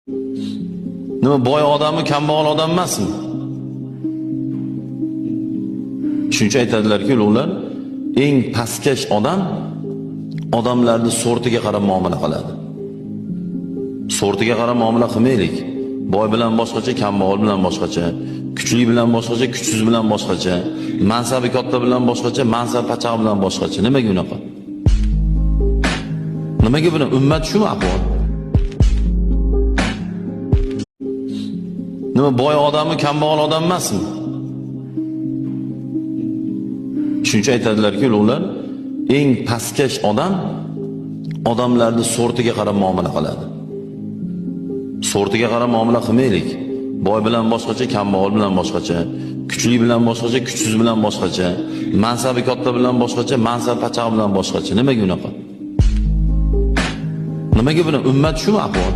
Nima boy odammi, kambag'al odam emasmi? Shuncha aytadilarki, ular eng pastkash odamlarni sortiga qarab muomala qiladi. Sortiga qarab muomala qilmaylik. Boy bilan boshqacha, kambag'al bilan boshqacha, kuchli bilan boshqacha, kuchsiz bilan boshqacha, mansabi katta bilan boshqacha, mansab pachaq bilan boshqacha. Nimaga unaqa? Nimaga buni ummat shumi ahvol? Nima boy odammi, kambag'al odam emasmi? Shuncha aytadilarki, ular eng pastkash odamlarni sortiga qarab muomala qiladi. Sortiga qarab muomala qilmaylik. Boy bilan boshqacha, kambag'al bilan boshqacha, kuchli bilan boshqacha, kuchsiz bilan boshqacha, mansabi katta bilan boshqacha, mansab pachaq bilan boshqacha. Nimaga unaqa? Nimaga buni ummat shumi ahvol?